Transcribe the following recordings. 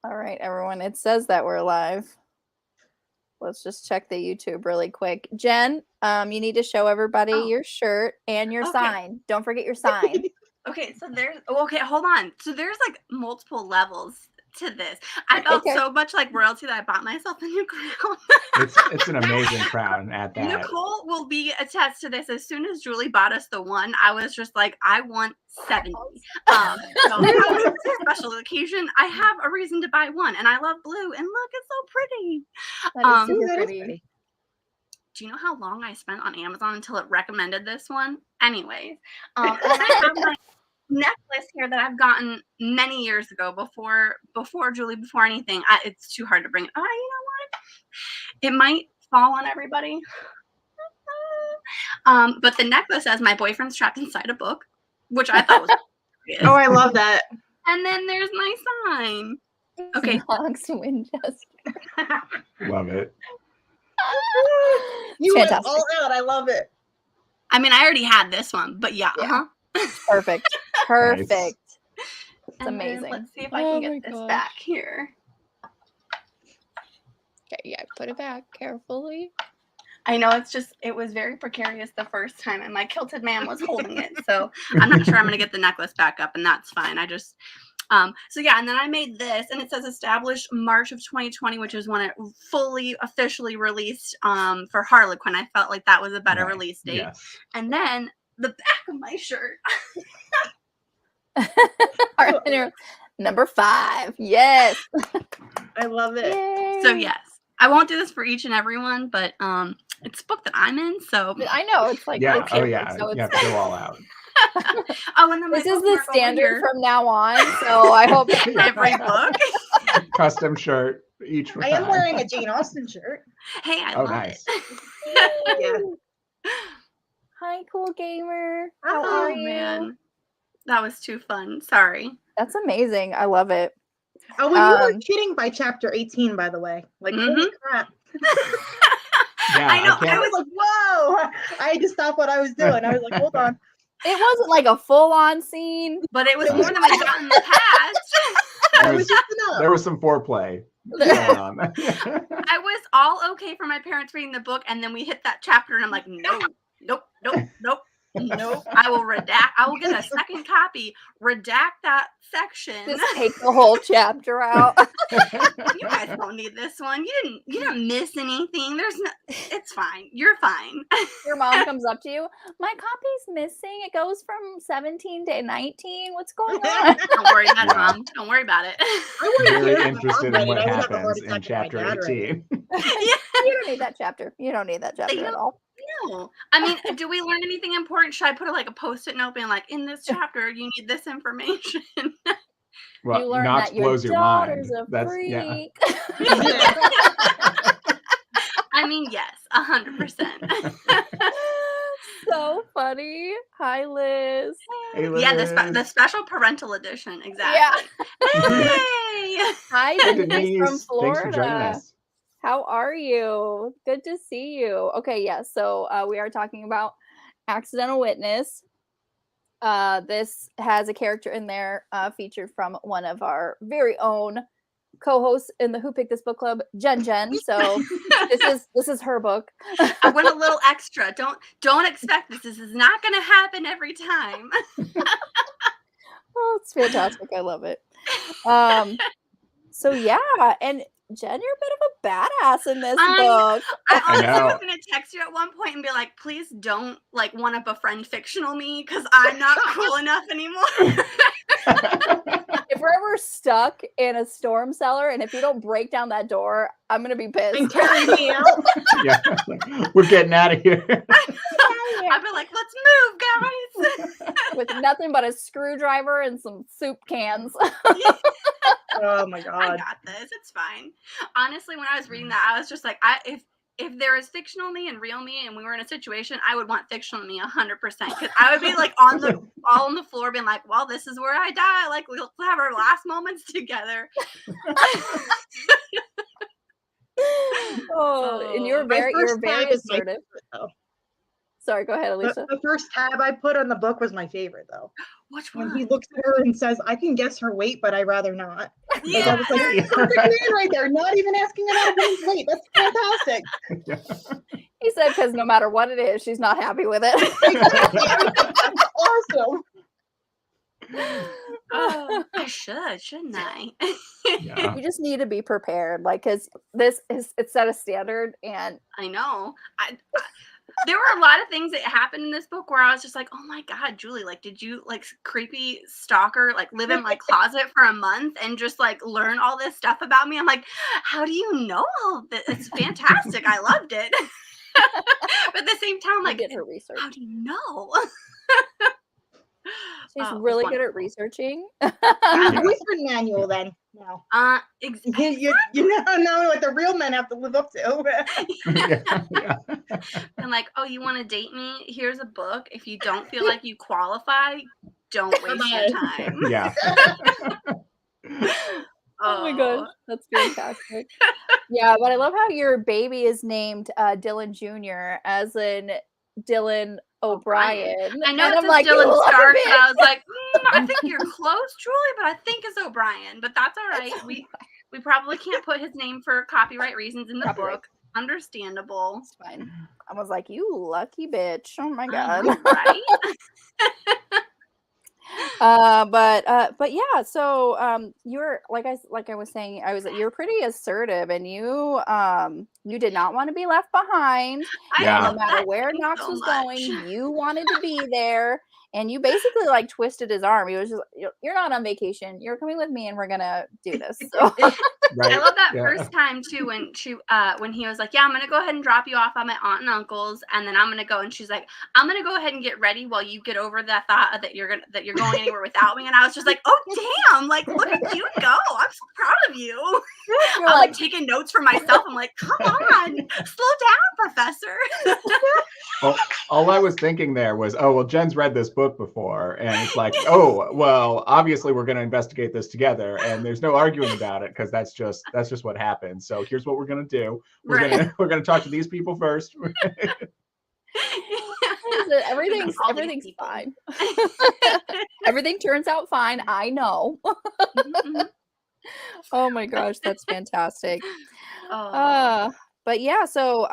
All right, everyone. It says that we're live. Let's just check the YouTube really quick. Jen, you need to show everybody your shirt and your sign. Don't forget your sign. Okay, so hold on. So there's like multiple levels to this. I felt so much like royalty that I bought myself a new crown. It's an amazing crown at that. Nicole will be attest to this. As soon as Julie bought us the one, I was just like, I want 70. So it's a special occasion. I have a reason to buy one, and I love blue. And look, it's so pretty. That is super pretty. Do you know how long I spent on Amazon until it recommended this one? Anyways, and I have my necklace here that I've gotten many years ago, before Julie, before anything. It's too hard to bring. Oh, you know what? It might fall on everybody. But the necklace says "My boyfriend's trapped inside a book," which I thought was hilarious. Oh, I love that. And then there's my sign. Okay. Longs to Winchester. Love it. You went all out. I love it. I mean, I already had this one, but yeah. Perfect. Perfect. Nice. It's amazing. Let's see if I can get this back here. Okay, yeah, put it back carefully. I know it was very precarious the first time, and my kilted man was holding it. So I'm not sure I'm going to get the necklace back up, and that's fine. I just, so yeah, and then I made this, and it says established March of 2020, which is when it fully officially released for Harlequin. I felt like that was a better release date. Yes. And then the back of my shirt. Number 5. Yes. I love it. Yay. So yes, I won't do this for each and every one, but it's a book that I'm in, so I know it's like so it's go all out. And then this is the standard from now on, so I hope every book. Custom shirt each. I am wearing a Jane Austen shirt. Hey, I love nice. it. Hi, cool gamer. How are you? Man. That was too fun. Sorry. That's amazing. I love it. Oh, well, you were cheating by chapter 18, by the way. Like, holy crap. I know. I was like, whoa. I had to stop what I was doing. I was like, hold on. It wasn't like a full-on scene, but it was more than we've got in the past. There was some foreplay going on. I was all okay for my parents reading the book, and then we hit that chapter, and I'm like, nope. I will redact. I will get a second copy, redact that section. Just take the whole chapter out. You guys don't need this one. You didn't miss anything. It's fine. You're fine. Your mom comes up to you. My copy's missing. It goes from 17 to 19. What's going on? Don't worry about it, Mom. Don't worry about it. I'm very interested in what happens in chapter 18. You don't need that chapter. You don't need that chapter at all. No. I mean, do we learn anything important? Should I put like a post-it note being like, in this chapter, you need this information? Well, you learn Knox that your blows your daughter's mind. A freak. I mean, yes, 100%. So funny. Hi, Liz. Hey, Liz. Yeah, the special parental edition. Exactly. Yeah. Hey. Hi, Denise from Florida. Thanks for joining us. How are you? Good to see you. Okay, yeah. So we are talking about Accidental Witness. This has a character in there featured from one of our very own co-hosts in the Who Picked This Book Club, Jen. So this is her book. I went a little extra. Don't expect this. This is not going to happen every time. Oh, it's fantastic. I love it. So yeah, and Jen, you're a bit of a badass in this book. I honestly was going to text you at one point and be like, please don't like want to befriend fictional me because I'm not cool enough anymore. If we're ever stuck in a storm cellar and if you don't break down that door, I'm going to be pissed. And carry me out. Yeah, we're getting out of here. I'd be like, let's move, guys. With nothing but a screwdriver and some soup cans. Oh my God. I got this. It's fine. Honestly, when I was reading that, I was just like, if there is fictional me and real me and we were in a situation, I would want fictional me 100%. Because I would be like all on the floor being like, well, this is where I die. Like we'll have our last moments together. And you're very assertive. Sorry, go ahead, Alicia. The first tab I put on the book was my favorite, though. Which one? When he looks at her and says, I can guess her weight, but I'd rather not. Yeah. Perfect man right there. Not even asking about a woman's weight. That's fantastic. He said because no matter what it is, she's not happy with it. Exactly. I was like, that's awesome. Oh, I shouldn't I? Yeah. You just need to be prepared, like, because this is it set a standard, and I know. There were a lot of things that happened in this book where I was just like, oh my God, Julie, like, did you, like, creepy stalker, like, live in my closet for a month and just, like, learn all this stuff about me? I'm like, how do you know all of this? It's fantastic. I loved it. But at the same time, like, get her research. how do you know? She's Oh, really it's good at wonderful. researching. Boyfriend manual then. No. Exactly. You know what the real men have to live up to. Yeah. And like, oh, you want to date me? Here's a book. If you don't feel like you qualify, don't waste your time. Yeah. Oh my gosh, that's fantastic. Yeah, but I love how your baby is named Dylan Jr. as in Dylan O'Brien. I know and it's I'm like, Dylan "You Stark, love but I it." was like, I think you're close, Julie, but I think it's O'Brien. But that's all right. We probably can't put his name for copyright reasons in the book. Understandable. It's fine. I was like, you lucky bitch. Oh my I god. know, right? But yeah, so you're like I was saying, you're pretty assertive, and you did not want to be left behind. Yeah. No matter where Knox was going, you wanted to be there, and you basically like twisted his arm. He was just, you're not on vacation. You're coming with me, and we're gonna do this. So. Right. I love that first time too when he was like, yeah, I'm gonna go ahead and drop you off at my aunt and uncle's, and then I'm gonna go, and she's like, I'm gonna go ahead and get ready while you get over that thought that you're going anywhere without me. And I was just like, oh damn, like look at you go. I'm so proud of you. I'm like taking notes for myself. I'm like, come on, slow down, Professor. Well, all I was thinking there was, oh, well, Jen's read this book before, and it's like, oh, well, obviously we're going to investigate this together, and there's no arguing about it because that's just what happens. So here's what we're going to do. We're going to talk to these people first. Everything's fine. Everything turns out fine. I know. Oh my gosh, that's fantastic. But yeah, so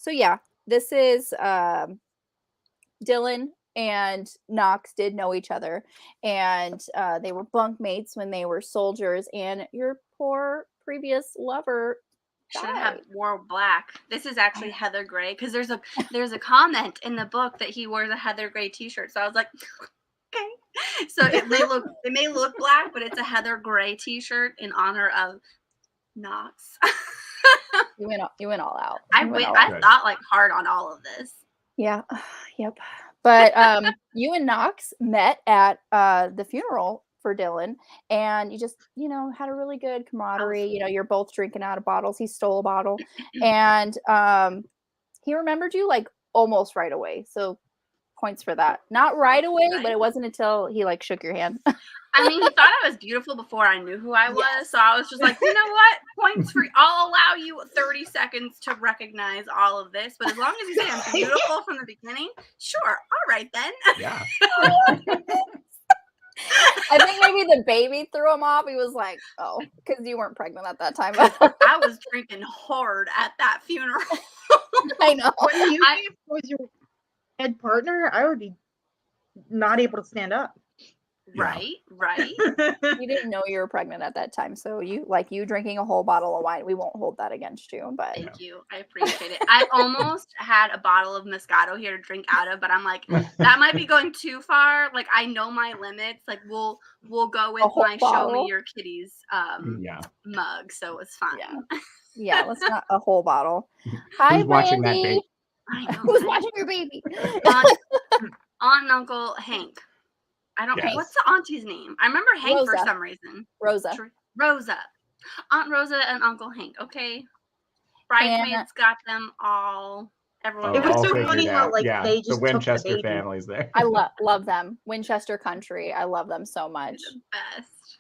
yeah, this is Dylan and Knox did know each other, and they were bunkmates when they were soldiers, and your poor previous lover should have wore black. This is actually heather gray, because there's a comment in the book that he wears a heather gray t-shirt. So I was like, okay. So it may look black, but it's a heather gray t-shirt in honor of Knox. You went all out. I thought like hard on all of this. Yeah. Yep. But you and Knox met at the funeral for Dylan, and you just, had a really good camaraderie. You're both drinking out of bottles. He stole a bottle, and he remembered you like almost right away. So points for that. Not right away, but it wasn't until he like shook your hand. I mean, he thought I was beautiful before I knew who I was. So I was just like, you know what? Points for, I'll allow you 30 seconds to recognize all of this. But as long as you say I'm beautiful from the beginning, sure. All right, then. Yeah. I think maybe the baby threw him off. He was like, oh, because you weren't pregnant at that time. I was drinking hard at that funeral. I know. When you was your head partner, I would be not able to stand up. Right. You didn't know you were pregnant at that time, so you drinking a whole bottle of wine. We won't hold that against you, but thank you. I appreciate it. I almost had a bottle of Moscato here to drink out of, but I'm like, that might be going too far. Like, I know my limits. Like, we'll go with my bottle? Show me your kitties mug, so it's fine. Yeah, let's not a whole bottle. Hi, Who's watching that baby? I know. Who's watching your baby? Aunt and Uncle Hank. I don't know. What's the auntie's name? I remember Hank Rosa. for some reason. Rosa. Aunt Rosa and Uncle Hank. Okay. Bridesmaids got them all. Everyone. It was so funny how they just the Winchester took the baby. families there. I love them. Winchester country. I love them so much. They're the best.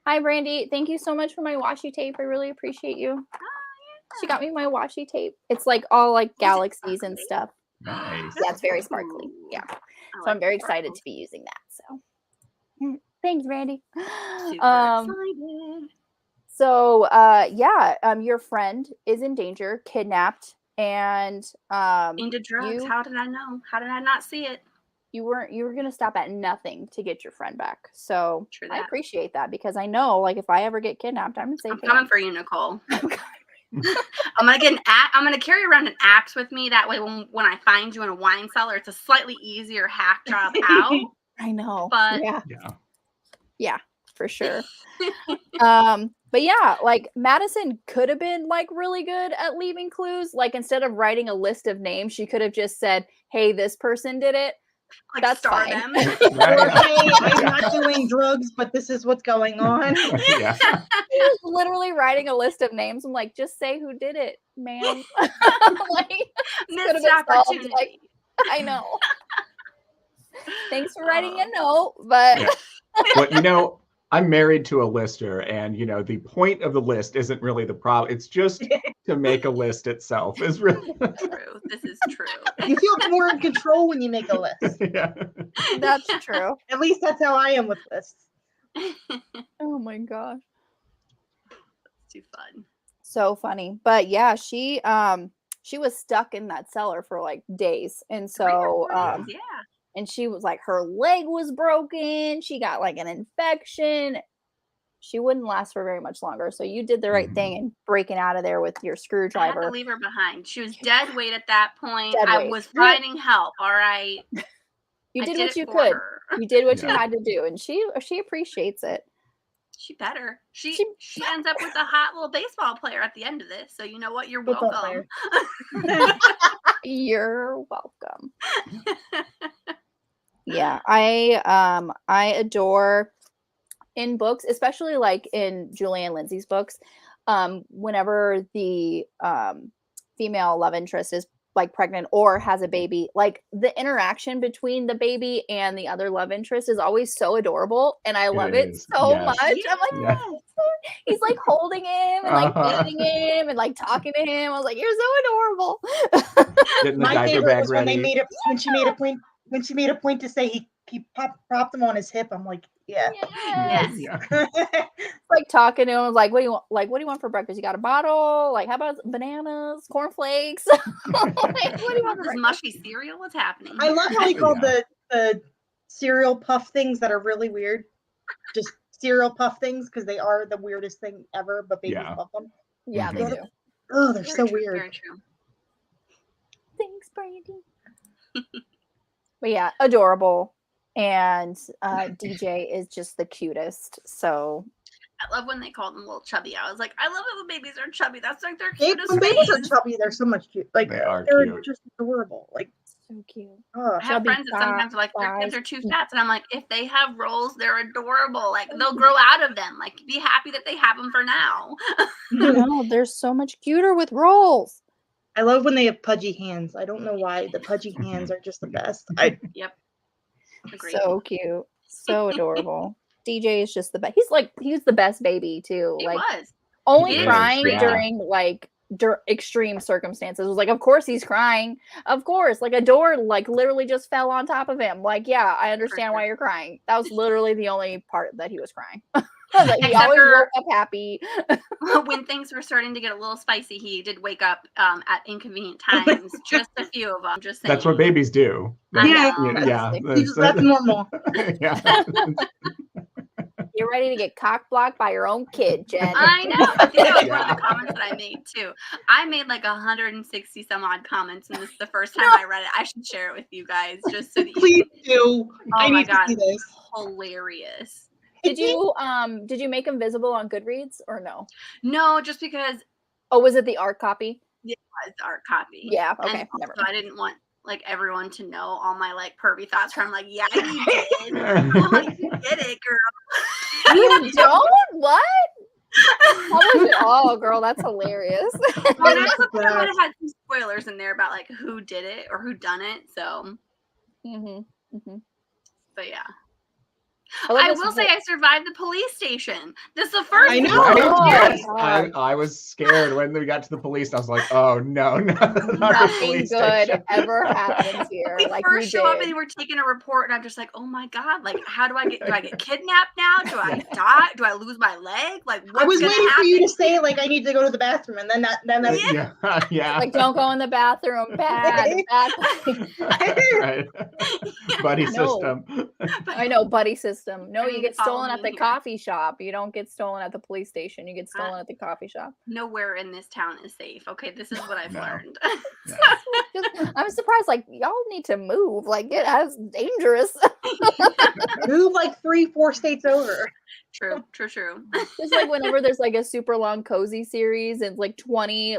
Hi, Brandy. Thank you so much for my washi tape. I really appreciate you. Oh, yeah. She got me my washi tape. It's like all like galaxies and stuff. Nice. Yeah, it's very sparkly. Yeah. So I'm very excited to be using that. So thanks, Randy. Super excited. So, your friend is in danger, kidnapped, and Into drugs. you How did I know? How did I not see it? you were going to stop at nothing to get your friend back. So True I that. appreciate that because I know, like, if I ever get kidnapped, I'm in safe I'm coming hands. for you, Nicole. I'm gonna get I'm gonna carry around an axe with me. That way, when I find you in a wine cellar, it's a slightly easier hack job out. I know, But yeah, for sure. But yeah, like Madison could have been like really good at leaving clues. Like instead of writing a list of names, she could have just said, "Hey, this person did it." like That's star fine. them. Or, hey, I'm not doing drugs, but this is what's going on. Yeah. He was literally writing a list of names. I'm like, just say who did it, ma'am. Like, could have Missed been solved. opportunity. Like, I know. Thanks for writing a note, but Yeah. Well, I'm married to a lister, and the point of the list isn't really the problem. It's just to make a list itself is really True. This is true. You feel more in control when you make a list. yeah. that's true. At least that's how I am with lists. Oh my gosh. Too fun. So funny. But yeah, she was stuck in that cellar for like days. And so yeah. and she was like, her leg was broken. She got like an infection. She wouldn't last for very much longer. So you did the right thing in breaking out of there with your I had screwdriver. to leave her behind. She was dead weight at that point. Dead I weight. was finding help. All right. You I did did what it you for could. her. You did what you Yeah. had to do, and she appreciates it. She better. She ends up with a hot little baseball player at the end of this. So you know what? You're Football welcome. You're welcome. Yeah, I adore in books, especially like in Julie and Lindsay's books, whenever the female love interest is like pregnant or has a baby, like the interaction between the baby and the other love interest is always so adorable, and I love it is, so yes. much. I'm like, Yeah. he's like holding him and like feeding him and like talking to him. I was like, you're so adorable. Getting the My diaper favorite bag was when ready. they when she made a point to say he propped him on his hip. I'm like, yeah. Yes. Yeah. Like talking to him, I was like, what do you want? Like, what do you want for breakfast? You got a bottle? Like, how about bananas, cornflakes? Like, what do you want for This breakfast? mushy cereal? What's happening? I love how he called Yeah. the cereal puff things that are really weird just cereal puff things because they are the weirdest thing ever, but babies Yeah. love them. Yeah, they do. Oh, they're Very so true, weird. Very true. Thanks, Brandy. But yeah, adorable. And DJ is just the cutest. So I love when they call them little chubby. I was like, I love it when babies are chubby. That's like their When cutest babies are phase. chubby, they're so much cute. Like They are they're cute. just adorable. Like so cute. oh, I have Chubby friends that sometimes are like, their kids thighs. are too fat. And I'm like, if they have rolls, they're adorable. Like, they'll grow out of them. Like, be happy that they have them for now. No, they're so much cuter with rolls. I love when they have pudgy hands. I don't know why the pudgy hands are just the best. Yep. Agreed. So cute. So adorable. DJ is just the best. He's the best baby too. He like was. only He is, crying yeah. during like extreme circumstances. It was like, of course he's crying. Of course, like a door like literally just fell on top of him. Like, yeah, I understand why you're crying. That was literally the only part that he was crying. Like, he Except always for- woke up happy. When things were starting to get a little spicy, he did wake up at inconvenient times. Just a few of them. Just saying. That's what babies do. I Yeah. know. Yeah. That's normal. Yeah. You're ready to get cock blocked by your own kid, Jen. I know. I think that was one of Yeah. the comments that I made too. I made like 160 some odd comments, and this is the first time I read it. I should share it with you guys just so that you Please do. Oh I my need God. to see this. hilarious. Did you make him visible on Goodreads or no? No, just because Oh, was it the art copy? it was art copy. Yeah, okay. And Never also, mind. I didn't want like everyone to know all my like pervy thoughts. Where I'm like, yeah, you did. I'm like, you did it, girl. You don't? What? Oh, girl, that's hilarious. Well, I was hoping I might have had some spoilers in there about like who did it or who done it. So, Mm-hmm. Mm-hmm. but yeah. I this will say book. I survived the police station. This is the first I know. one. Right? Oh, Yes. God. I was scared when we got to the police. I was like, oh no, not the Nothing police good station. ever happens here. We Like first you show up and did. they were taking a report, and I'm just like, oh my god, like how do I get kidnapped now? Do I die? Do I lose my leg? Like what's I was gonna waiting happen? for you to say like I need to go to the bathroom, and then that's Yeah. Like, don't go in the bathroom. Bad. Right. Buddy No. system. I know, buddy system. No, I you mean, get follow stolen me at the here. coffee shop. You don't get stolen at the police station. You get stolen at the coffee shop. Nowhere in this town is safe. Okay, this is what I've No. learned. I'm surprised. Like, y'all need to move. Like, that's dangerous. move like 3-4 states over. True. Just like whenever there's like a super long cozy series and like 20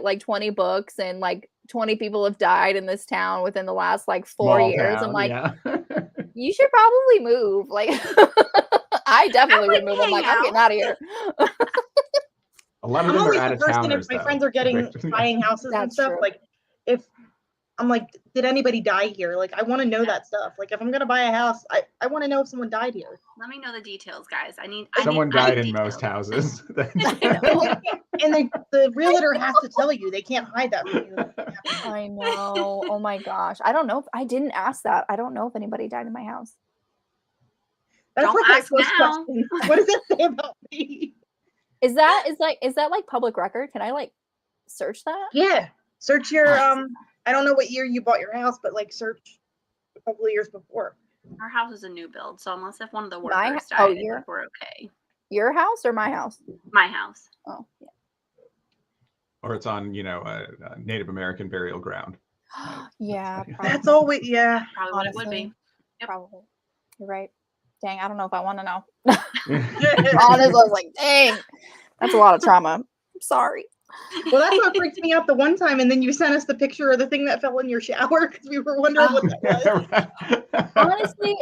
books and like 20 people have died in this town within the last like 4 Small years. town, I'm like, yeah. you should probably move. Like, I definitely would move. I'm like, I'm getting out of here. A lot of I'm them are always out the of person towners. if my though. friends are getting Evicted. buying houses and That's stuff. true. Like, if I'm like, did anybody die here? Like, I want to know that stuff. Like, if I'm gonna buy a house, I want to know if someone died here. Let me know the details, guys. Someone I died need in most details. houses. And the realtor has to tell you. They can't hide that from you. I know. Oh my gosh. I don't know if I didn't ask that. I don't know if anybody died in my house. That's Don't like my ask first now. question. What does it say about me? Is that like public record? Can I like search that? Yeah. Search your I don't know what year you bought your house, but like search a couple of years before. Our house is a new build, so unless if one of the My- workers oh, died, I think your- we're okay. Your house or my house? My house. Oh, yeah. Or it's on, a Native American burial ground. Yeah. That's always yeah. Probably what it would Honestly. be. Yep. Probably. You're right. Dang, I don't know if I want to know. Yeah. Honestly, I was like, dang, that's a lot of trauma. I'm sorry. Well, that's what freaked me out the one time, and then you sent us the picture of the thing that fell in your shower because we were wondering what that was. Honestly,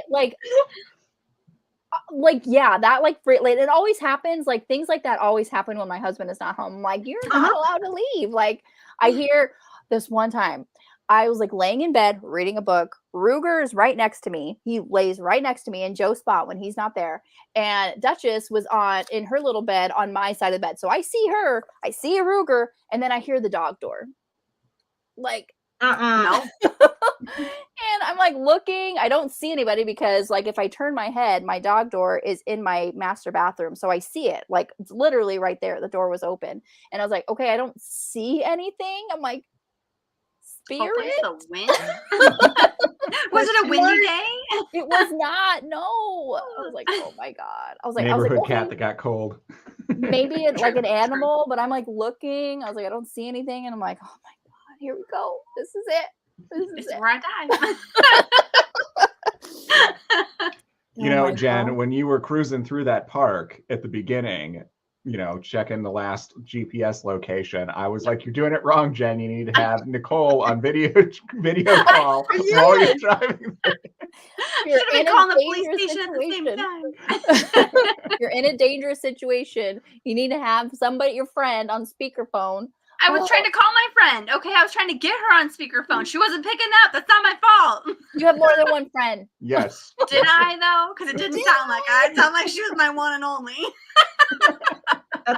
yeah, that like it always happens. Like things like that always happen when my husband is not home. I'm like, you're not allowed to leave. Like I hear this one time, I was like laying in bed reading a book. Ruger is right next to me. He lays right next to me in Joe's spot when he's not there. And Duchess was in her little bed on my side of the bed. So I see her, I see a Ruger, and then I hear the dog door. Like, No. and I'm like looking, I don't see anybody because like if I turn my head, my dog door is in my master bathroom. So I see it. Like it's literally right there. The door was open. And I was like, okay, I don't see anything. I'm like, Hopefully spirit? it's the wind. Was it a windy day? It was not. No. I was like, oh my God. I was like, Neighborhood okay, cat that got cold. maybe it's like an animal, but I'm like looking. I was like, I don't see anything. And I'm like, oh my God, here we go. This is it. This This is is it. where I die. Oh my Jen, God. when you were cruising through that park at the beginning, checking the last GPS location, I was like, you're doing it wrong, Jen. You need to have Nicole on video call while you're driving. You're Should have in been a calling the police dangerous station at the same situation. time. You're in a dangerous situation. You need to have somebody, your friend, on speakerphone. I was trying to call my friend. Okay, I was trying to get her on speakerphone. She wasn't picking up. That's not my fault. You have more than one friend. Yes. Did I though? Because it didn't sound like I sound like she was my one and only.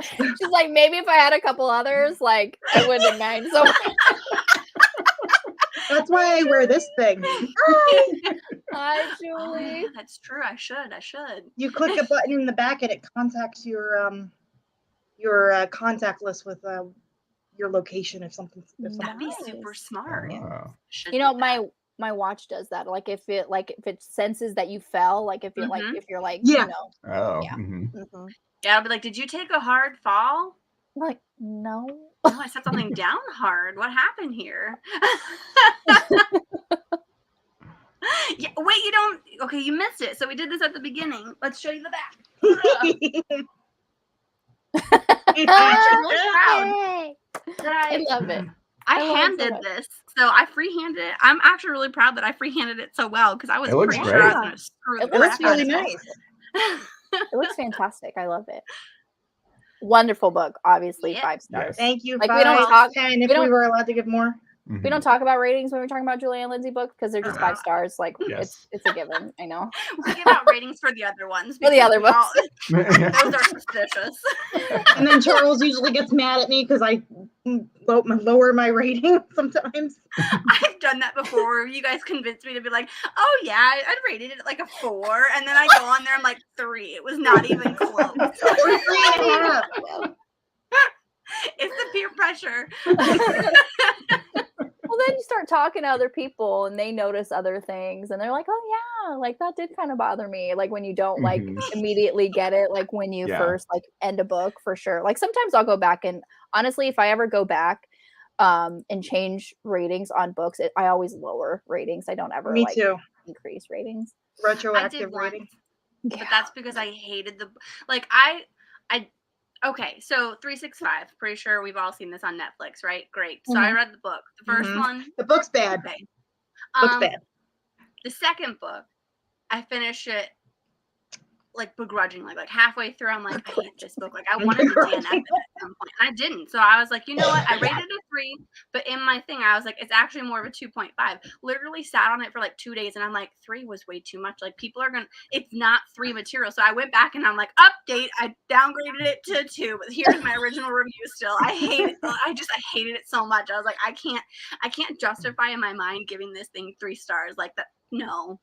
She's like, maybe if I had a couple others, like I wouldn't mind so much. That's why I wear this thing. Hi, Oh, Julie. yeah, that's true. I should. You click a button in the back and it contacts your contact list with your location if something. That'd be Nice. super smart. Oh. Should You know, do that. my watch does that. Like if it senses that you fell, like if you're like Mhm. if you're like Yeah. Oh. Yeah. Mhm. Mhm. Yeah, I'll be like, did you take a hard fall? I'm like, no. No, I set something down hard. What happened here? Yeah, wait, you don't. Okay, you missed it. So we did this at the beginning. Let's show you the back. I'm actually really proud Yay. that I love it. I I love it so handed much. this. So I freehanded it. I'm actually really proud that I freehanded it so well because I was It looks pretty sure I was great. going to screw It the It looks crap out really of nice. it. It looks fantastic. I love it. Wonderful book. Obviously, Yeah. 5 stars. Yes. Thank you. Like, we don't 5, talk- 10 if we don't- we were allowed to give more. We don't talk about ratings when we're talking about Julia and Lindsey books because they're just 5 stars. Like Yes. it's a given. I know. We give out ratings for the other ones. For the other because books. those are suspicious. And then Charles usually gets mad at me because I lower my rating sometimes. I've done that before where you guys convinced me to be like, oh yeah, I'd rated it like a 4. And then I go on there, I'm like 3. It was not even close. Or 3.5. It's the peer pressure. Well, then you start talking to other people and they notice other things and they're like, oh yeah, like that did kind of bother me. Like when you don't like immediately get it, like when you first like end a book, for sure. Like sometimes I'll go back and honestly, if I ever go back and change ratings on books, I always lower ratings. I don't ever increase ratings. Retroactive rating. But that's because I hated okay, so 365. Pretty sure we've all seen this on Netflix, right? Great. So I read the book. The first one. The book's bad. Okay. Book's bad. The second book, I finished it like begrudgingly, like halfway through. I'm like, I hate this book. Like I wanted to DNF it at some point, and I didn't. So I was like, you know what? I rated it a 3, but in my thing, I was like, it's actually more of a 2.5. Literally sat on it for like 2 days, and I'm like, 3 was way too much. Like people are gonna, it's not 3 material. So I went back and I'm like, update. I downgraded it to 2, but here's my original review. Still, I hate it. I hated it so much. I was like, I can't justify in my mind giving this thing 3 stars like that. No.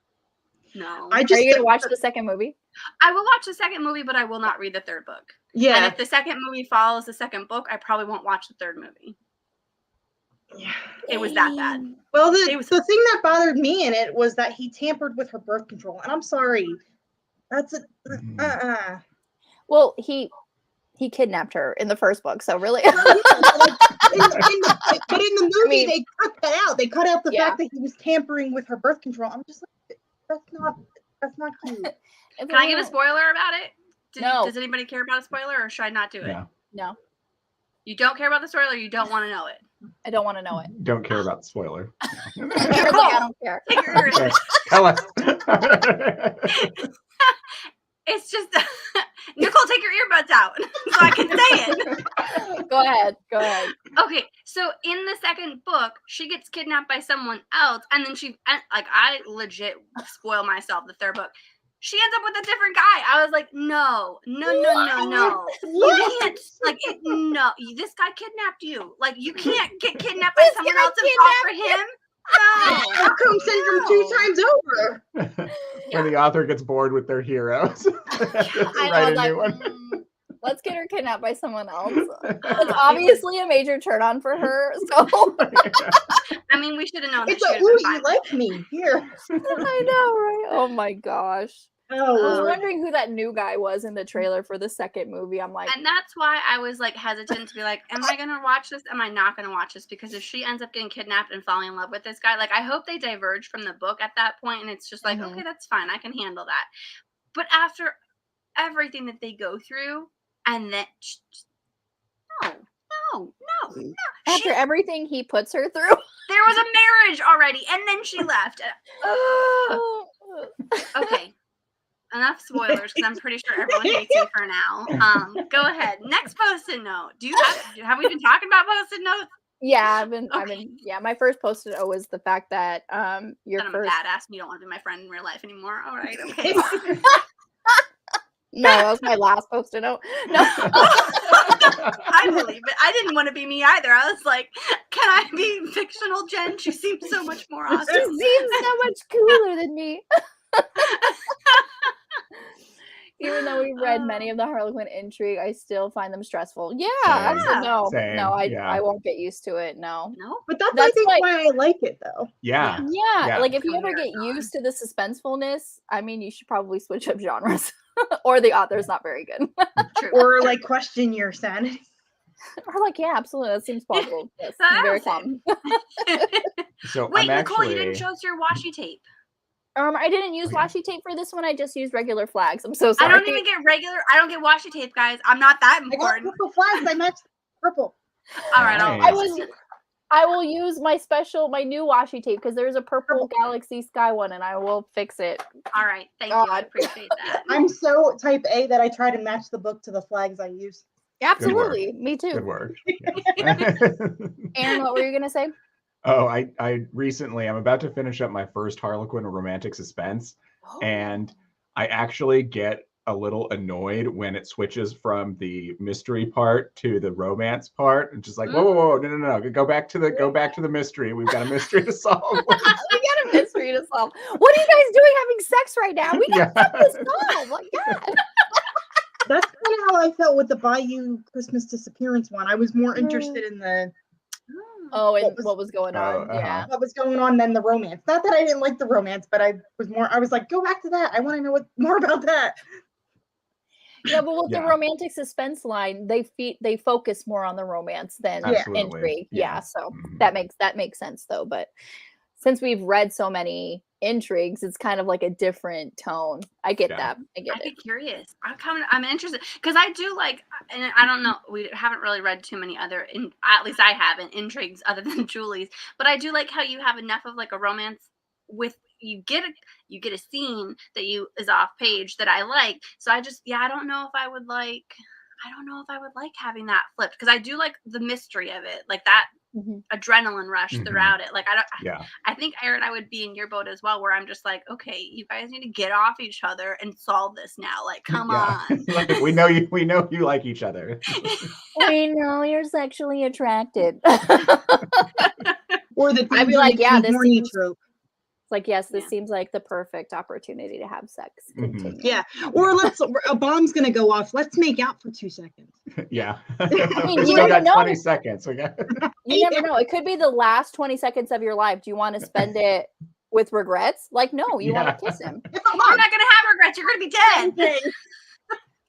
Are you gonna watch the second movie? I will watch the second movie, but I will not read the third book. Yeah. And if the second movie follows the second book, I probably won't watch the third movie. Yeah. It was that bad. Well, the thing that bothered me in it was that he tampered with her birth control, and I'm sorry. That's a Well, he kidnapped her in the first book, so really. But in the movie, they cut that out. They cut out the fact that he was tampering with her birth control. I'm just like, that's not cute. Can I give a spoiler about it? No. Does anybody care about a spoiler, or should I not do it? No. You don't care about the spoiler, or you don't want to know it? I don't want to know it. Don't care about the spoiler. I don't care. Tell us. It's just Nicole, take your earbuds out so I can say it. Go ahead. Okay, so in the second book, she gets kidnapped by someone else, and then I legit spoil myself. The third book, she ends up with a different guy. I was like, no. You can't, no, this guy kidnapped you. Like, you can't get kidnapped by someone else and fall for him. No. Stockholm syndrome 2 times over. When the author gets bored with their heroes. I know, like, let's get her kidnapped by someone else. It's obviously a major turn on for her. So I mean, we should have known. It's like, ooh, you like me here. I know, right? Oh my gosh. Oh, I was Lord. wondering who that new guy was in the trailer for the second movie. I'm like, and that's why I was like hesitant to be like, am I gonna watch this? Am I not gonna watch this? Because if she ends up getting kidnapped and falling in love with this guy, like I hope they diverge from the book at that point, and it's just like, okay, that's fine, I can handle that. But after everything that they go through, and then no. after everything he puts her through. There was a marriage already, and then she left. Okay. Enough spoilers, because I'm pretty sure everyone hates me for now. Go ahead. Next post-it note. Have we been talking about post-it notes? Yeah, I've been. My first post-it note was the fact that your I'm first. badass. You don't want to be my friend in real life anymore. All right, okay. No, that was my last post-it note. No. I believe it. I didn't want to be me either. I was like, can I be fictional Jen? She seems so much more awesome. She seems so much cooler than me. Even though we've read many of the Harlequin intrigue, I still find them stressful. Yeah, absolutely. Same. No, I won't get used to it. No. But that's I think why I like it though. Yeah. Like if you ever get used to the suspensefulness, I mean, you should probably switch up genres, or the author's not very good. Or like question your sanity. Or like, yeah, absolutely, that seems plausible. Yes, very common. So wait, Nicole, you didn't show us your washi tape. I didn't use washi tape for this one. I just used regular flags. I'm so sorry. I don't even get regular. I don't get washi tape, guys. I'm not that important. I got purple flags. I matched purple. All right, I will use my new washi tape because there's a purple Galaxy Sky one, and I will fix it. All right, thank you. I appreciate that. I'm so type A that I try to match the book to the flags I use. Absolutely, me too. Good work. Aaron, what were you gonna say? Oh, I recently, I'm about to finish up my first Harlequin romantic suspense, and I actually get a little annoyed when it switches from the mystery part to the romance part. And just like, whoa, no, go back to the mystery. We've got a mystery to solve. We got a mystery to solve. What are you guys doing having sex right now? We got something to solve. Like, God. That's kind of how I felt with the Bayou Christmas Disappearance one. I was more interested in the what was going on? Yeah. what was going on than the romance. Not that I didn't like the romance, but I was like, go back to that. I want to know more about that. Yeah, but with the romantic suspense line, they focus more on the romance than intrigue. Yeah, so that makes sense though. But since we've read so many intrigues, it's kind of like a different tone. I get that. I get curious. I'm interested because I do like, and I don't know, we haven't really read too many other, at least I haven't, intrigues other than Julie's. But I do like how you have enough of like a romance with you get a scene that is off page that I like. So I just I don't know if I would like having that flipped because I do like the mystery of it, like that adrenaline rush throughout it. Like I think Aaron, I would be in your boat as well, where I'm just like, okay, you guys need to get off each other and solve this now. Like, come on. Like, we know you like each other. We know you're sexually attracted. Or the I'd be like, this seems trope. Like, yes, this seems like the perfect opportunity to have sex. Continue. Yeah. Or a bomb's gonna go off. Let's make out for 2 seconds. Yeah. I mean, you got 20 seconds. Okay. You never know. It could be the last 20 seconds of your life. Do you want to spend it with regrets? Like, no, you want to kiss him. You're not gonna have regrets. You're gonna be dead.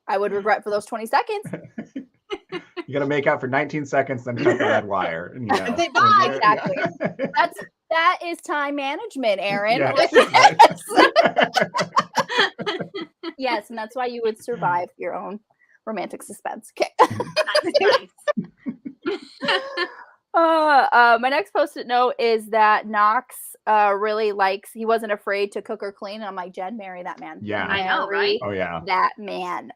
I would regret for those 20 seconds. You gotta make out for 19 seconds, then cut the red wire. And, Exactly. That is time management, Aaron. Yes, and that's why you would survive your own romantic suspense. Okay. My next post-it note is that Knox really likes. He wasn't afraid to cook or clean. And I'm like, Jen, marry that man. Yeah, I know, right? Oh yeah, that man.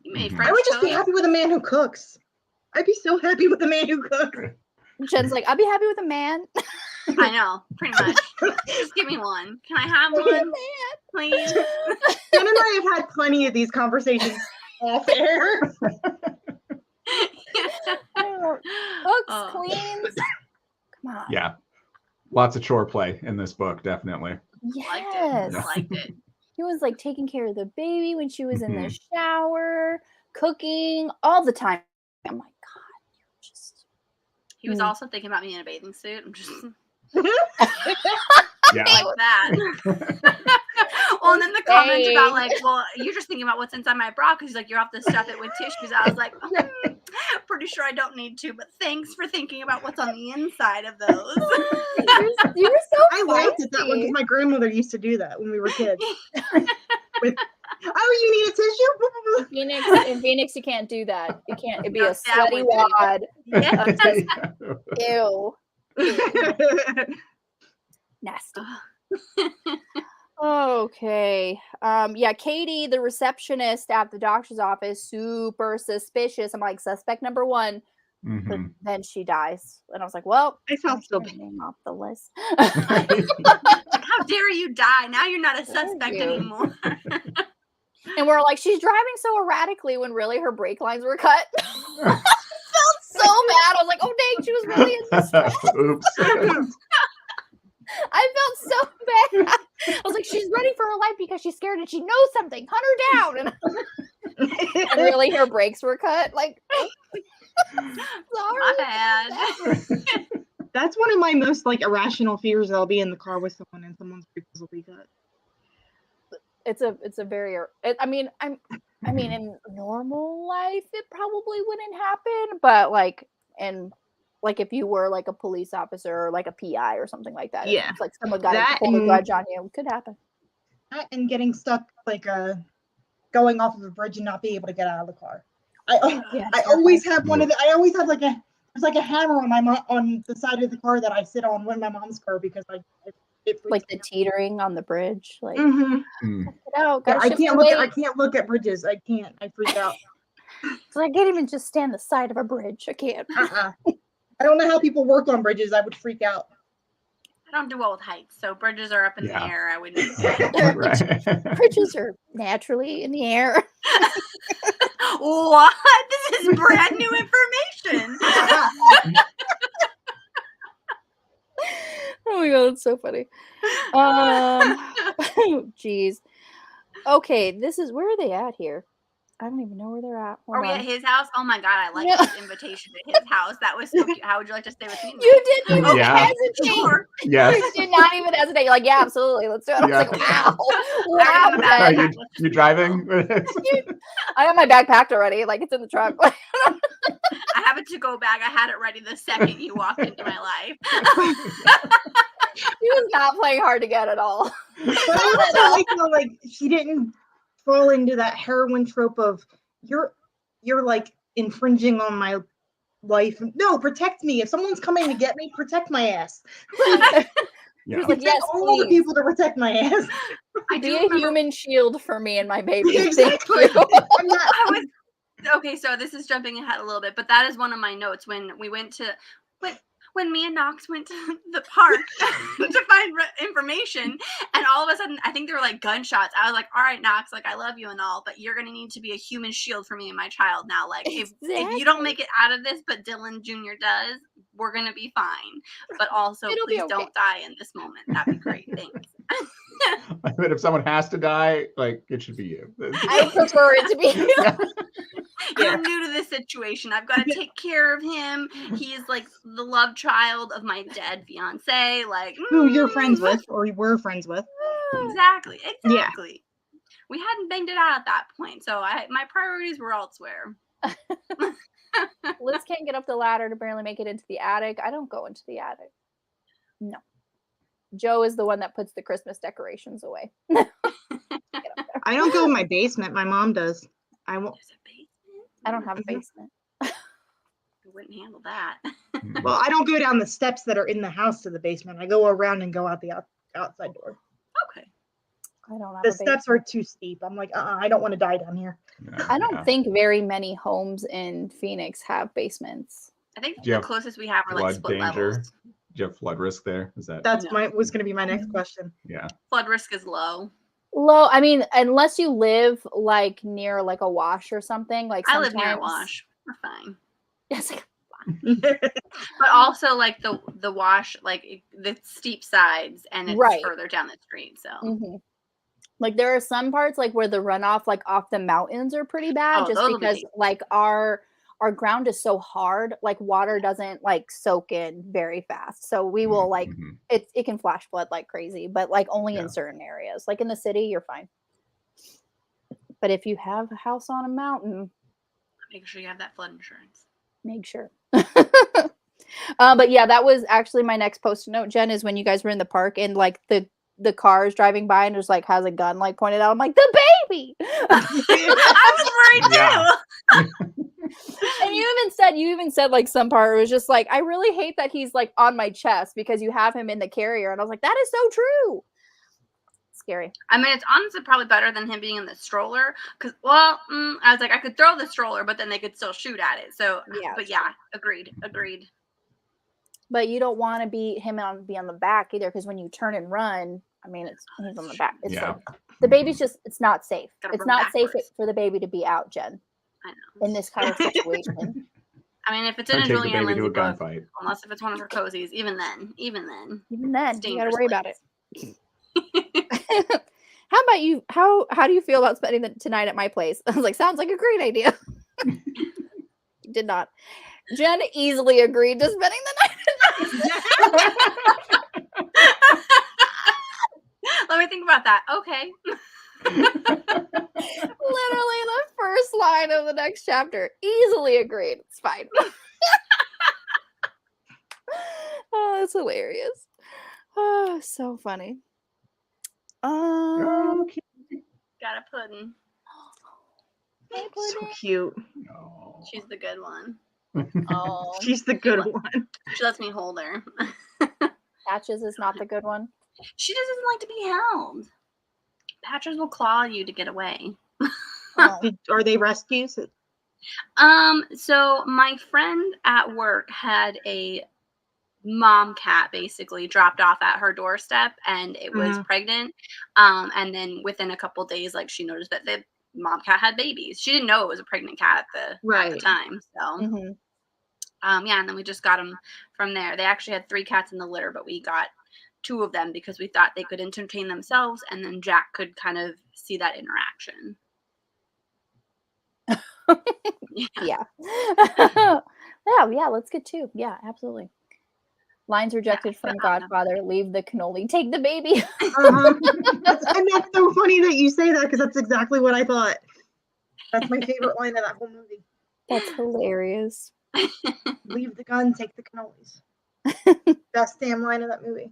I would just be happy with a man who cooks. I'd be so happy with a man who cooks. Jen's like, I'd be happy with a man. I know, pretty much. Just give me one. Can I have one, please? Jen and I have had plenty of these conversations off air. Cooks, cleans. Come on. Yeah, lots of chore play in this book, definitely. Yes, liked it. He was like taking care of the baby when she was in the shower, cooking all the time. I'm like, God, just. He was also thinking about me in a bathing suit. I'm just. Yeah. Like that. Well, and then the comment about like, well, you're just thinking about what's inside my bra because like you're off to stuff it with tissues. I was like, pretty sure I don't need to, but thanks for thinking about what's on the inside of those. You're so I laughed at that one because my grandmother used to do that when we were kids. You need a tissue? In Phoenix, you can't do that. You can't. It'd be a sweaty wad. Ew. Nasty. Okay. Katie, the receptionist at the doctor's office, super suspicious. I'm like, suspect number 1. But then she dies. And I was like, well, I felt so bad. Name off the list. How dare you die? Now you're not a suspect anymore. And we're like, she's driving so erratically when really her brake lines were cut. I felt so bad. I was like, oh dang, she was really in distress. Oops. I felt so bad. I was like, she's running for her life because she's scared and she knows something. Hunt her down. And really her brakes were cut. Like, sorry. My bad. That's one of my most like irrational fears. I'll be in the car with someone and someone's brakes will be cut. It's a very. I mean, in normal life, it probably wouldn't happen, but like if you were like a police officer or like a PI or something like that, yeah, it's like someone got to pull a grudge on you, it could happen. And getting stuck like going off of a bridge and not be able to get out of the car. I always have one of the. I always have like there's like a hammer on the side of the car that I sit on when my mom's car because it like the teetering on the bridge, like mm-hmm. Get out. Yeah, I can't look at bridges. I can't. I freak out. So I can't even just stand the side of a bridge. I can't. I don't know how people work on bridges. I would freak out. I don't do well with heights, so bridges are up in the Yeah. air. I wouldn't. Right. Bridges are naturally in the air. What? This is brand new information. Oh my god, that's so funny. Jeez. Okay, where are they at here? I don't even know where they're at. Hold Are we on. at his house? Oh my god, I like Yeah. this invitation to his house. That was so cute. How would you like to stay with me? You didn't even Yeah. hesitate. Sure. Yes. You did not even hesitate. You're like, yeah, absolutely. Let's do it. I was Yeah. like, wow. I Wow. got Are Jen. you driving? I have my bag packed already. Like, it's in the truck. I have a to-go bag. I had it ready the second you walked into my life. He was not playing hard to get at all. But I also like how like she didn't fall into that heroine trope of you're like infringing on my life. No, protect me. If someone's coming to get me, protect my ass. Yeah. He's like, yes, all the please. people to protect my ass. I Be do a remember. human shield for me and my baby. Exactly. Thank you. I'm not, I was okay. So this is jumping ahead a little bit, but that is one of my notes when we went to when me and Knox went to the park to find information, and all of a sudden, I think there were like gunshots. I was like, "All right, Knox, like I love you and all, but you're gonna need to be a human shield for me and my child now. Like if you don't make it out of this, but Dylan Jr. does, we're gonna be fine. But also, It'll be please okay. don't die in this moment. That'd be great. Thanks." But if someone has to die, like it should be you. I prefer it to be. You're new to this situation. I've got to take care of him. He's like the love child of my dead fiance. Like who you're friends with or you were friends with. Exactly. Yeah. We hadn't banged it out at that point, so my priorities were elsewhere. Liz can't get up the ladder to barely make it into the attic. I don't go into the attic. No. Joe is the one that puts the Christmas decorations away. I don't go in my basement. My mom does. I won't. There's a basement. I don't have a basement. I wouldn't handle that. Well, I don't go down the steps that are in the house to the basement. I go around and go out the outside door. Okay. I don't have The a steps are too steep. I'm like, I don't want to die down here. I don't think very many homes in Phoenix have basements. I think Do you the have closest we have are like flood split danger? levels. Do you have flood risk there? Is that That's No. was going to be my next question. yeah? Flood risk is low. Low. I mean, unless you live like near like a wash or something. Like I sometimes, live near a wash. We're fine. Yes. But also like the wash, like the steep sides, and it's Right. further down the street. So Mhm. Like there are some parts like where the runoff like off the mountains are pretty bad, Oh, just those will be because dangerous. like our ground is so hard, like water doesn't like soak in very fast. So we will like Mhm. it can flash flood like crazy, but like only Yeah. in certain areas. Like in the city, you're fine. But if you have a house on a mountain, Make sure you have that flood insurance. make sure. But yeah, that was actually my next post-it note, Jen, is when you guys were in the park and like the cars driving by and just like has a gun like pointed out. I'm like, the baby. I was worried Yeah. too. And you even said like some part it was just like, I really hate that he's like on my chest because you have him in the carrier. And I was like, that is so true. Scary. I mean, it's honestly probably better than him being in the stroller. Because, well, I was like, I could throw the stroller, but then they could still shoot at it. So, Yeah. but yeah, agreed. But you don't want to be on the back either, because when you turn and run, I mean, he's on the back. It's Yeah. like, the baby's just, it's not safe. Gotta It's run not safe backwards. for the baby to be out, Jen, I know. in this kind of situation. I mean, if it's in Or a take the Julianne baby to Lindsay a book, gunfight. unless if it's one of her cozies, even then. Even then, It's you got to worry about it. dangerous. How about you? How do you feel about spending the tonight at my place? I was like, sounds like a great idea. Did not. Jen easily agreed to spending the night. Let me think about that. Okay. Literally the first line of the next chapter. Easily agreed. It's fine. Oh, that's hilarious. Oh, so funny. Okay. Got a pudding. So cute. No. She's the good one. Oh, She's the good one. She lets me hold her. Patches is not the good one. She doesn't like to be held. Patches will claw you to get away. Oh. Are they rescues? So my friend at work had a mom cat basically dropped off at her doorstep, and it was pregnant. And then within a couple days, like she noticed that the mom cat had babies. She didn't know it was a pregnant cat at the time. So yeah, and then we just got them from there. They actually had 3 cats in the litter, but we got 2 of them because we thought they could entertain themselves, and then Jack could kind of see that interaction. Yeah. Yeah, let's get 2. Yeah, absolutely. Lines rejected from Godfather. Leave the cannoli. Take the baby. And that's so funny that you say that, because that's exactly what I thought. That's my favorite line of that whole movie. That's hilarious. Leave the gun, take the cannolis. Best damn line of that movie.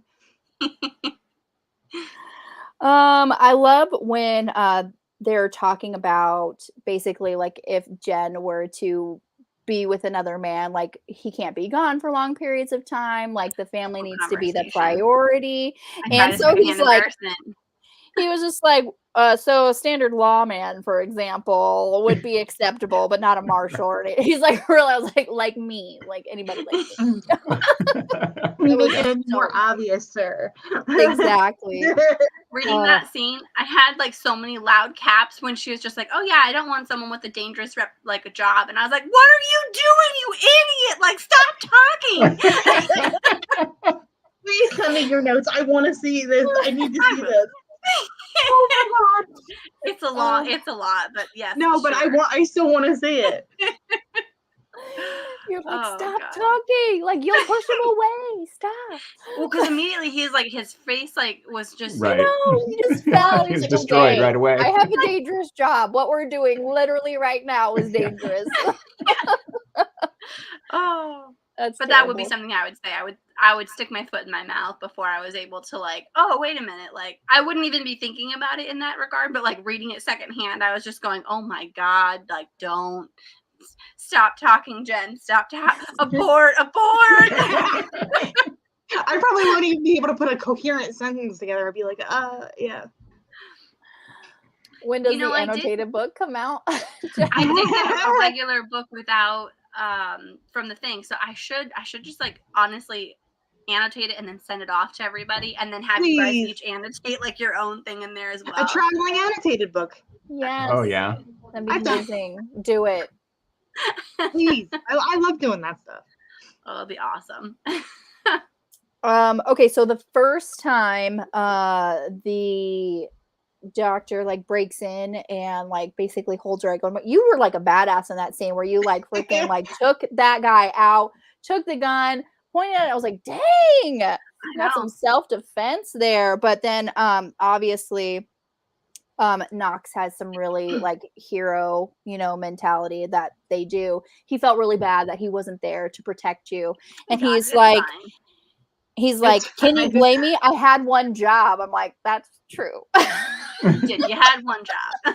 I love when they're talking about basically like if Jen were to be with another man, like he can't be gone for long periods of time, like the family needs to be the priority. And so he's like, he was just like, so a standard lawman, for example, would be acceptable, but not a marshal. Or anything. He's like, really, I was like me, like anybody like me. We make it more obvious, sir. Exactly. Reading that scene, I had like so many loud caps when she was just like, oh yeah, I don't want someone with a dangerous like a job. And I was like, what are you doing, you idiot? Like, stop talking. Please send me your notes. I want to see this. I need to see this. Oh my God. It's a lot, but yes. No, but sure. I still want to see it. You're like, stop talking. Like, you'll push him away. Stop. Well, because immediately he's like, his face like was just right. He just fell. He's destroyed right away. I have a dangerous job. What we're doing literally right now is dangerous. But terrible. That would be something I would say. I would stick my foot in my mouth before I was able to like, oh, wait a minute. Like, I wouldn't even be thinking about it in that regard, but like reading it secondhand, I was just going, oh my God, like, don't stop talking, Jen. Stop talking. Abort. I probably won't even be able to put a coherent sentence together. I'd be like, yeah. When does the annotated book come out? I did get a regular book without from the thing, so I should just like honestly annotate it and then send it off to everybody, and then have you guys each annotate like your own thing in there as well. A traveling annotated book. Yes. Oh yeah. That'd be amazing. Do it. Please. I love doing that stuff. Oh, it'll be awesome. Okay, so the first time the doctor like breaks in and like basically holds her going, you were like a badass in that scene where you like freaking like took that guy out, took the gun, pointed at it. I was like, dang, got some self-defense there. But then obviously Knox has some really like hero, mentality that they do. He felt really bad that he wasn't there to protect you. And he's like, can you blame me? I had one job. I'm like, that's true. You had one job.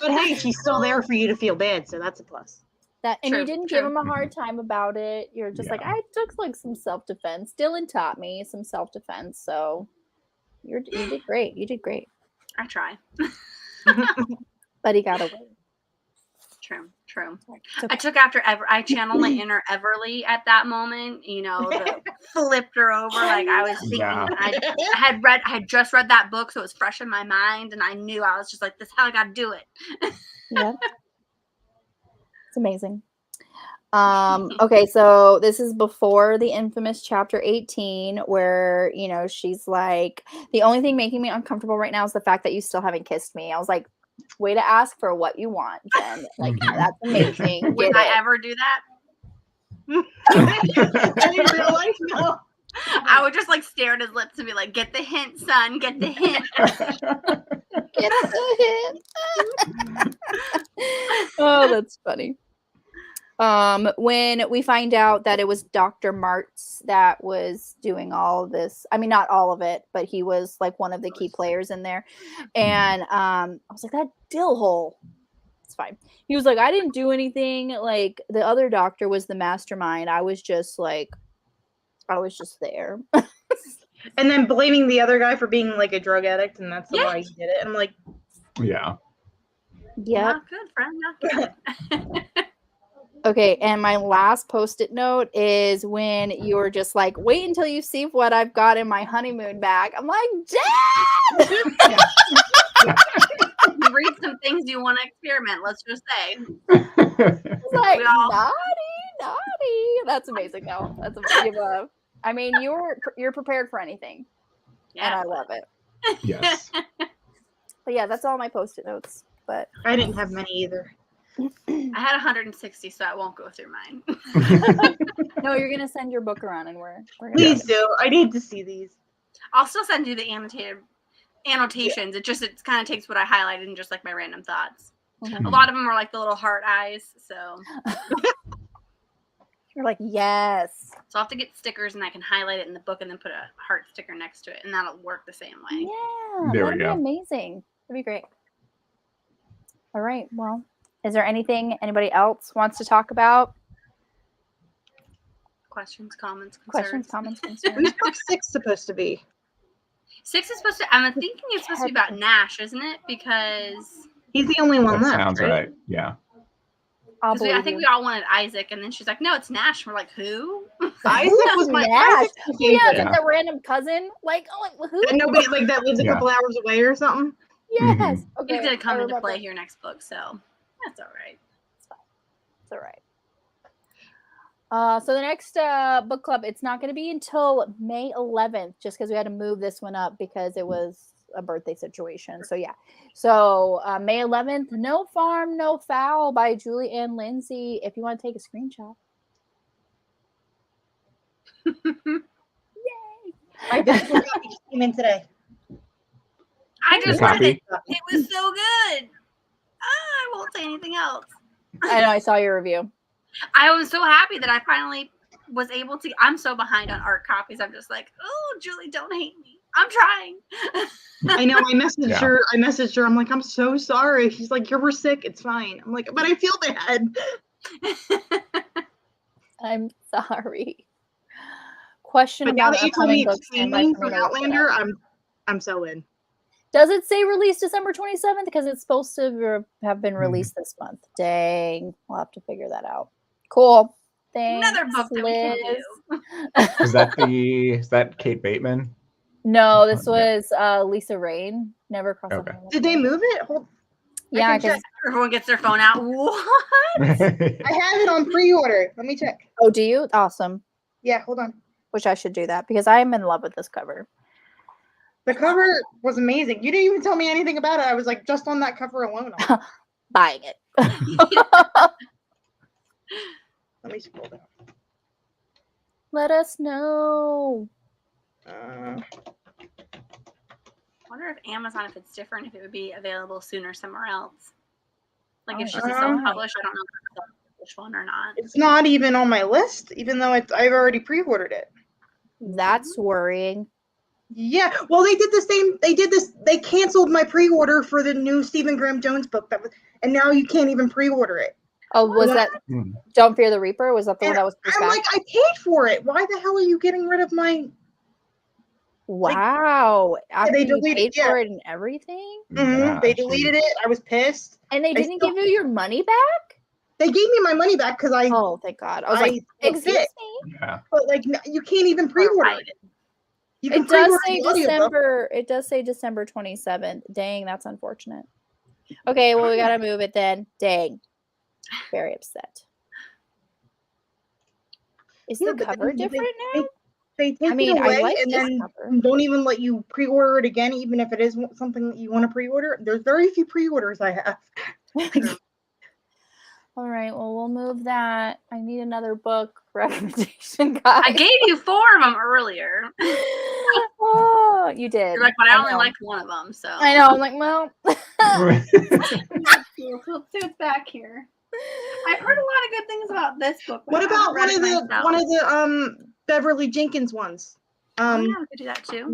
But hey, she's still there for you to feel bad, so that's a plus. And you didn't give him a hard time about it. You're just like, I took like some self-defense. Dylan taught me some self-defense, so you did great. You did great. I try. But he got away. True. Okay. I took after I channeled my inner Everly at that moment, flipped her over. Like I was thinking, I had just read that book, so it was fresh in my mind, and I knew I was just like, this is how I got to do it. Yeah. It's amazing. Okay, so this is before the infamous chapter 18 where, she's like, the only thing making me uncomfortable right now is the fact that you still haven't kissed me. I was like, way to ask for what you want, Jen. Like, that's amazing. Would I ever do that? In real life, no. I would just like stare at his lips and be like, get the hint, son. Get the hint. Get the hint. Oh, that's funny. When we find out that it was Dr. Martz that was doing all of this, I mean, not all of it, but he was like one of the key players in there. And I was like, that dill hole. It's fine. He was like, I didn't do anything. Like the other doctor was the mastermind. I was just there. And then blaming the other guy for being like a drug addict, and that's why he did it. I'm like, yeah. Yeah. Not good, friend. Not good. Okay, and my last post-it note is when you're just like, wait until you see what I've got in my honeymoon bag. I'm like, Dad! You read some things you want to experiment. Let's just say. It's like, We all- naughty. That's amazing, though. That's amazing. I mean, you're prepared for anything, and I love it. Yes. But yeah, that's all my post-it notes. But I didn't have many either. I had 160, so I won't go through mine. no, you're gonna send your book around, and we're gonna. Please do. I need to see these. I'll still send you the annotations. It kind of takes what I highlighted and just like my random thoughts. Mhm. A lot of them are like the little heart eyes, so You're like, yes. I'll have to get stickers and I can highlight it in the book and then put a heart sticker next to it, and that'll work the same way. Yeah, There we that'd go. be amazing. That'd be great. All right. Well, is there anything anybody else wants to talk about? Questions, comments, concerns. Questions, comments, Who's concerns? book 6 supposed to be? 6 is supposed to. I'm thinking it's supposed to be about Nash, isn't it? Because He's the only one That left. sounds right. Yeah. I'll I believe think you. we all wanted Isaac, and then she's like, "No, it's Nash." And we're like, "Who?" Isaac was my Nash. Isaac's my Yeah, favorite. it's like that random cousin. Like, oh, like who? And nobody like that lives a Yeah. couple hours away or something. Yes. Okay. He's gonna come I into remember. play here next book, so that's all right. It's all right. So the next book club, it's not going to be until May 11th, just because we had to move this one up because it was a birthday situation. So yeah. So May 11th, No Farm, No Fowl by Julie and Lindsey. If you want to take a screenshot. I just came in today. I just Your read it. copy? It was so good. I won't say anything else. I know, I saw your review. I was so happy that I finally was able to. I'm so behind on art copies. I'm just like, oh, Julie, don't hate me. I'm trying. I know. I messaged Yeah. her. I'm like, I'm so sorry. She's like, you were sick. It's fine. I'm like, but I feel bad. I'm sorry. Question But now about that you told me upcoming it's books and my streaming from familiar with Outlander, that. I'm so in. Does it say release December 27th? Because it's supposed to have been released this month. Dang. We'll have to figure that out. Cool. Thanks, Another book that we can Liz. do. Is that Kate Bateman? No, this Yeah. was Lisa Rain. Never crossed Okay. over. Did they move it? Hold. Yeah, can check. because Everyone gets their phone out. What? I have it on pre-order. Let me check. oh, do you? Awesome. Yeah, hold on. Which I should do that because I am in love with this cover. The cover was amazing. You didn't even tell me anything about it. I was like, just on that cover alone. Buying it. Let me scroll down. Let us know. I wonder if Amazon, if it's different, if it would be available sooner somewhere else. Like if it's just a self-published, I don't know if it's a self-published one or not. It's not even on my list, even though I've already pre-ordered it. That's worrying. Yeah, well, they did the same. They did this. They canceled my pre-order for the new Stephen Graham Jones book, and now you can't even pre-order it. Oh, was that Hmm. Don't Fear the Reaper? Was that the one And that was pushed I'm back? like, I paid for it. Why the hell are you getting rid of my? Wow. After they you deleted- paid yeah. for it and everything? Yeah, They deleted it. I was pissed. And they I didn't still- give you your money back? They gave me my money back because I. Oh, thank God. I was like, was excuse pissed. me? Yeah. But like, you can't even pre-order Right. it. You can It does pre-order say the audiobook. December. It does say December 27th. Dang, that's unfortunate. Okay, well, we gotta move it then. Dang. Very upset. Is Yeah, the but cover then different now? They take I mean, it away I like and this then cover. don't even let you pre-order it again, even if it is something that you want to pre-order. There's very few pre-orders I have. All right, well, we'll move that. I need another book recommendation, guys. I gave you 4 of them earlier. Oh, you did. You're like, but I only know. liked one of them, so. I know. I'm like, well. Let's see what's back here. I've heard a lot of good things about this book. but What I about haven't read it myself. one of the Beverly Jenkins ones? Oh, yeah, we could do that too.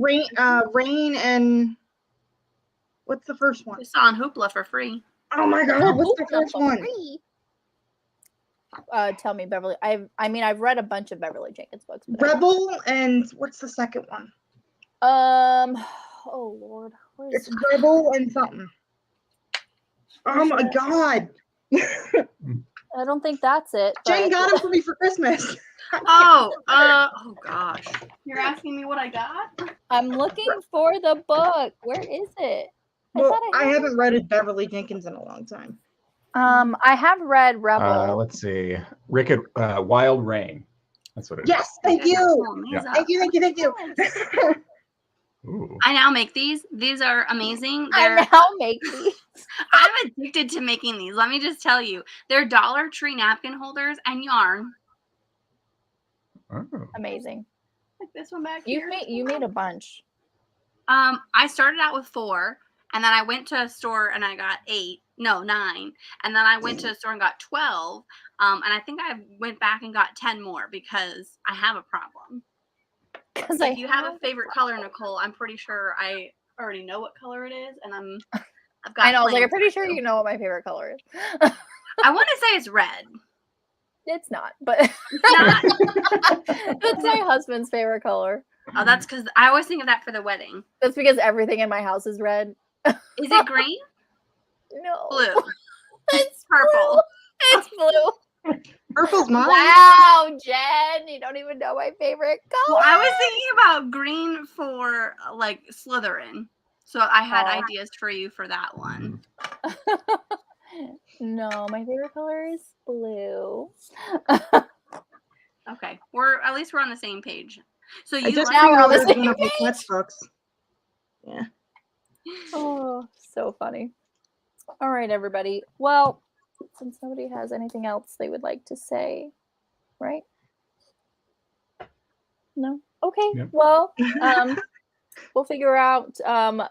Rain and what's the first one? We saw on Hoopla for free. Oh my God, what's the first one? Tell me, Beverly. I've read a bunch of Beverly Jenkins books. But Rebel and what's the second one? oh Lord, where is It's Rebel and something. Oh my God. I don't think that's it. Jane but- got them for me for Christmas. Oh gosh. You're asking me what I got? I'm looking for the book. Where is it? Well, thought I had haven't read Beverly Jenkins in a long time. I have read Rebel. Let's see. Wild Rain. That's what it is. Yes, thank you. Yeah. Thank you, thank you, thank you. Ooh. I now make these. These are amazing. I now make these. I'm addicted to making these. Let me just tell you. They're Dollar Tree napkin holders and yarn. Oh. Amazing. Like this one back You here. made a bunch. I started out with 4, and then I went to a store and I got 9, and then I went to a store and got 12. And I think I went back and got 10 more because I have a problem. Because If you have a favorite color, Nicole, I'm pretty sure I already know what color it is, and I've got. I know. I was like, I'm plans pretty to sure do. you know what my favorite color is. I want to say it's red. It's not, but It's not. that's my husband's favorite color. Oh, that's because I always think of that for the wedding. That's because everything in my house is red. Is it green? No, Blue. it's Purple. blue. It's blue. Purple's mine. Wow, Jen, you don't even know my favorite color. Well, I was thinking about green for like Slytherin. So I had Oh. ideas for you for that one. No, my favorite color is blue. Okay. At least we're on the same page. So I you just like now we're on the pre-ordered same one of the page. sketchbooks. Yeah. Oh, so funny. All right, everybody. Well, since nobody has anything else they would like to say, right? No? Okay. Yep. Well, we'll figure out.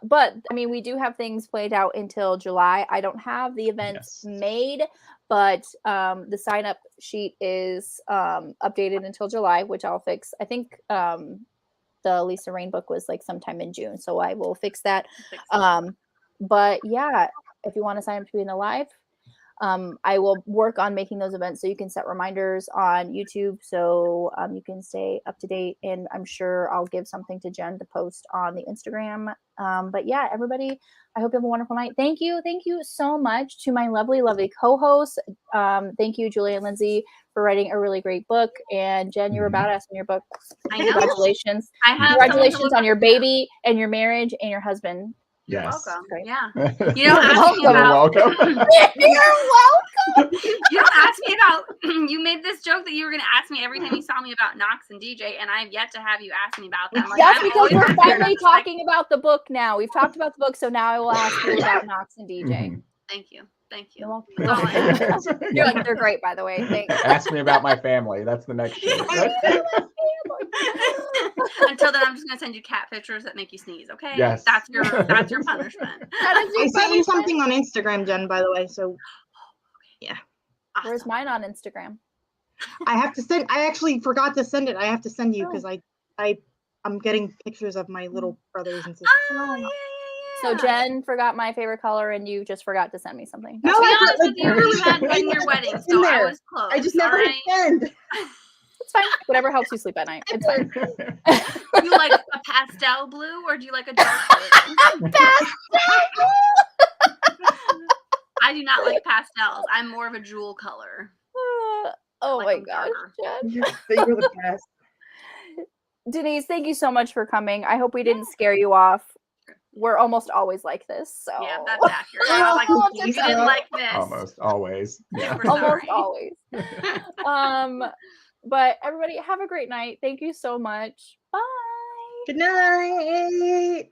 But I mean, we do have things played out until July. I don't have the events Yes. made, but the sign up sheet is updated until July, which I'll fix. I think the Lisa Rain book was like sometime in June, so I will fix that. But yeah, if you want to sign up to be in the live, I will work on making those events so you can set reminders on YouTube so you can stay up to date. And I'm sure I'll give something to Jen to post on the Instagram. But yeah, everybody, I hope you have a wonderful night. Thank you. Thank you so much to my lovely, lovely co-hosts. Thank you, Julia and Lindsay, for writing a really great book. And Jen, you're a badass in your book. I know. Congratulations. I have Congratulations on your baby and your marriage and your husband. You're Yes. welcome. Great. Yeah. You're You know, ask me about. welcome. You're welcome. You don't ask me about. You made this joke that you were going to ask me every time you saw me about Knox and DJ, and I have yet to have you ask me about them. Like, That's I'm because always we're asking finally about, like, talking about the book now. We've talked about the book, so now I will ask you about Knox and DJ. Mhm. Thank you. Thank You're you. welcome. That's all I ask. You're like, they're great, by the way. Thanks. Ask me about my family. That's the next show. Until then, I'm just gonna send you cat pictures that make you sneeze. Okay? Yes. That's your punishment. That is your I sent you punishment. something on Instagram, Jen, by the way. So Where's Awesome. mine on Instagram? I have to send. I actually forgot to send it. I have to send you because I'm getting pictures of my little brothers and sisters. Oh yeah. So Jen forgot my favorite color, and you just forgot to send me something. No, To be I honest like, with you, you had been your wedding, it's so in I there. was close. I just never hit send. It's fine. Whatever helps you sleep at night. It's fine. Do you like a pastel blue or do you like a dark blue? I do not like pastels. I'm more of a jewel color. Oh like my them gosh, darker. Jen. You're the best. Denise, thank you so much for coming. I hope we didn't scare you off. We're almost always like this. So Yeah, that's accurate. I was like, Oh, you didn't like this. Almost always. Yeah. Super almost sorry. always. But everybody have a great night. Thank you so much. Bye. Good night.